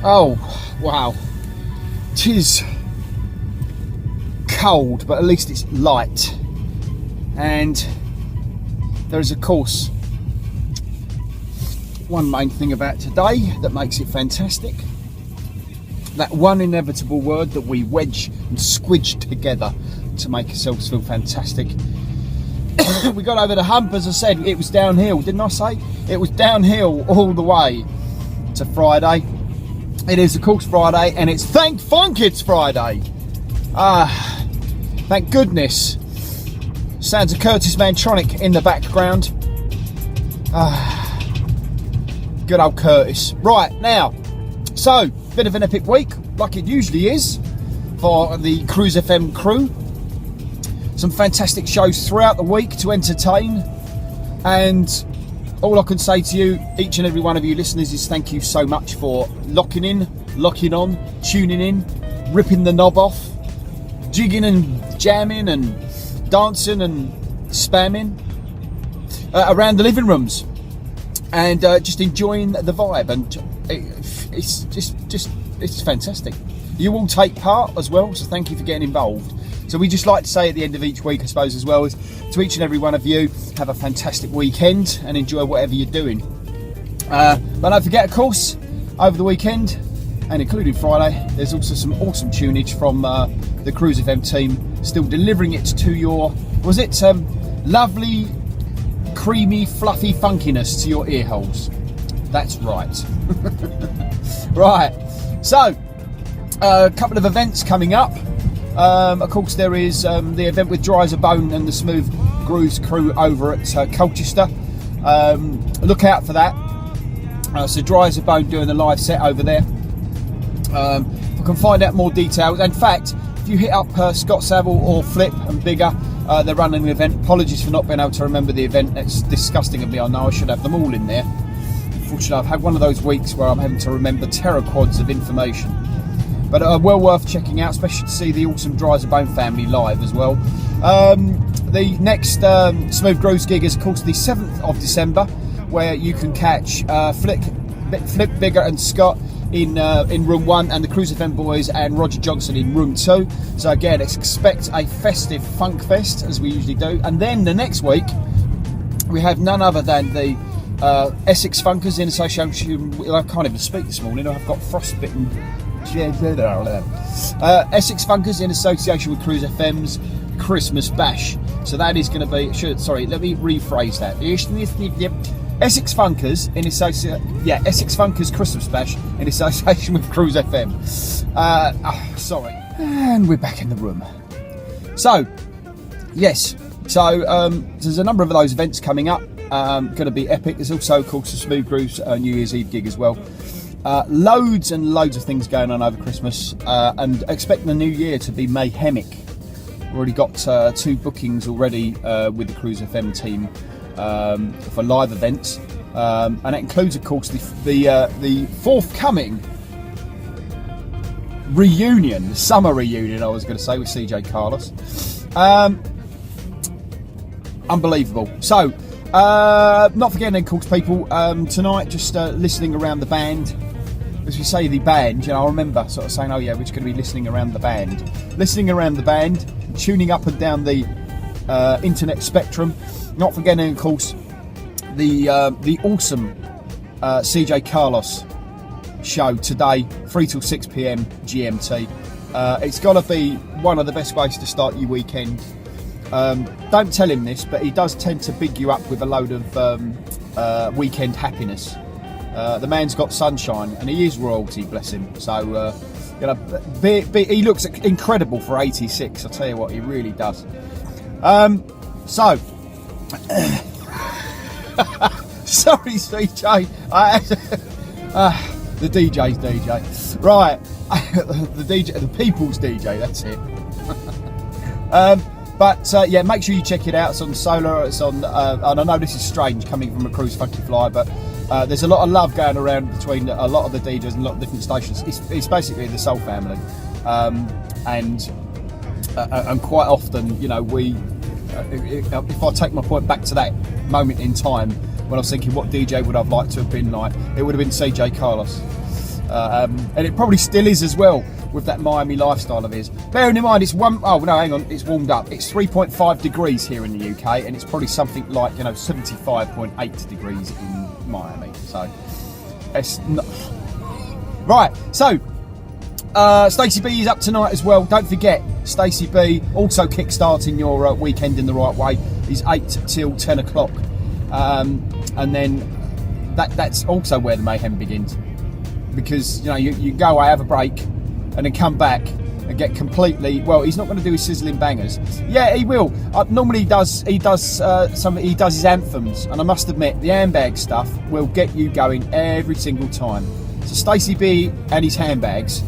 Oh, wow. Tis cold, but at least it's light. And there is, of course, one main thing about today that makes it fantastic. That one inevitable word that we wedge and squidge together to make ourselves feel fantastic. We got over the hump, as I said. It was downhill, didn't I say? It was downhill all the way to Friday. It is, of course, Friday, and it's thank funk it's Friday. Thank goodness. Sounds of Curtis Mantronic in the background. Good old Curtis. Right, now, so, bit of an epic week, like it usually is, for the Cruise FM crew. Some fantastic shows throughout the week to entertain, and all I can say to you, each and every one of you listeners, is thank you so much for locking in, locking on, tuning in, ripping the knob off, jigging and jamming and dancing and spamming around the living rooms, and just enjoying the vibe. And it's fantastic. You all take part as well, so thank you for getting involved. So we just like to say at the end of each week, I suppose, as well, is to each and every one of you, have a fantastic weekend and enjoy whatever you're doing. But don't forget, of course, over the weekend, and including Friday, there's also some awesome tunage from the Cruise FM team, still delivering it to your, lovely, creamy, fluffy funkiness to your ear holes. That's right. Right, so, a couple of events coming up. Of course, there is the event with Dry as a Bone and the Smooth Grooves crew over at Colchester. Look out for that. So Dry as a Bone doing a live set over there. You can find out more details. In fact, if you hit up Scott Saville or Flip and Bigger, they're running an event. Apologies for not being able to remember the event. That's disgusting of me. I know I should have them all in there. Unfortunately, I've had one of those weeks where I'm having to remember teraquads of information. But well worth checking out, especially to see the awesome Dry as a Bone family live as well. The next Smooth Grooves gig is, of course, the 7th of December, where you can catch Flip, Bigger and Scott in room 1, and the Cruise FM boys and Roger Johnson in room 2. So again, expect a festive funk fest, as we usually do. And then the next week, we have none other than the Essex Funkers in association. I can't even speak this morning. I've got frostbitten. Essex Funkers in association with Cruise FM's Christmas Bash. So that is going to be. Let me rephrase that. Essex Funkers in Essex Funkers Christmas Bash in association with Cruise FM. And we're back in the room. So, yes. So there's a number of those events coming up. Going to be epic. There's also, of course, the Smooth Grooves New Year's Eve gig as well. Loads and loads of things going on over Christmas, and expect the new year to be mayhemic. Already got 2 bookings already with the Cruise FM team for live events, and that includes, of course, the forthcoming reunion, the summer reunion, I was going to say, with CJ Carlos. Unbelievable. So, not forgetting, of course, people, tonight, just listening around the band. As we say, the band, I remember sort of saying, oh yeah, we're just going to be listening around the band, tuning up and down the internet spectrum. Not forgetting, of course, the awesome CJ Carlos show today, 3 till 6 p.m. GMT. It's got to be one of the best ways to start your weekend. Don't tell him this, but he does tend to big you up with a load of weekend happiness. The man's got sunshine, and he is royalty, bless him. So, he looks incredible for 86. I'll tell you what, he really does. Sorry, CJ. The DJ's DJ, right? the people's DJ. That's it. But yeah, make sure you check it out. It's on Solar. It's on. And I know this is strange coming from a Cruise Funky Flier, but there's a lot of love going around between a lot of the DJs and a lot of different stations. It's basically the Soul family, and quite often, if I take my point back to that moment in time when I was thinking, what DJ would I've liked to have been like? It would have been CJ Carlos. And it probably still is as well with that Miami lifestyle of his. Bearing in mind it's it's warmed up. It's 3.5 degrees here in the UK, and it's probably something like 75.8 degrees in Miami. So it's not... Right. So Stacey B is up tonight as well. Don't forget, Stacey B also kickstarting your weekend in the right way. Is 8 till 10 o'clock, and then that's also where the mayhem begins. Because you go away, have a break, and then come back and get completely. Well, he's not going to do his sizzling bangers. Yeah, he will. Normally he does his anthems, and I must admit the handbag stuff will get you going every single time. So Stacey B and his handbags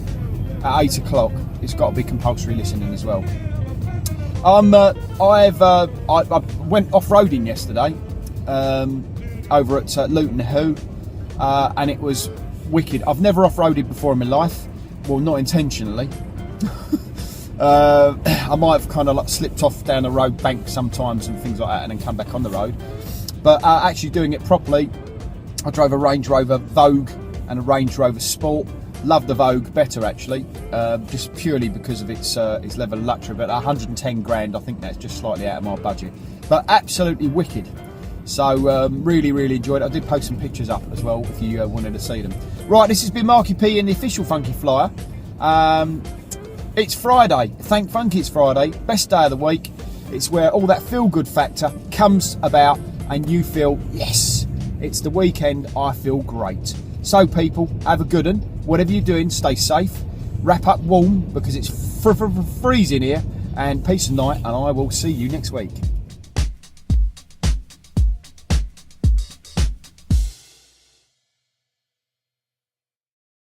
at 8 o'clock. It's got to be compulsory listening as well. I went off-roading yesterday over at Luton Hoo, and it was wicked. I've never off-roaded before in my life. Well, not intentionally. I might have kind of like slipped off down the road bank sometimes and things like that, and then come back on the road. But actually doing it properly, I drove a Range Rover Vogue and a Range Rover Sport. Love the Vogue better actually, just purely because of its level of luxury. But 110 grand, I think that's just slightly out of my budget. But absolutely wicked. So really enjoyed it. I did post some pictures up as well if you wanted to see them. Right, this has been Marky P and the official Funky Flyer. It's Friday. Thank Funky it's Friday. Best day of the week. It's where all that feel-good factor comes about and you feel, yes, it's the weekend, I feel great. So people, have a good one. Whatever you're doing, stay safe. Wrap up warm because it's freezing here. And peace and night, and I will see you next week.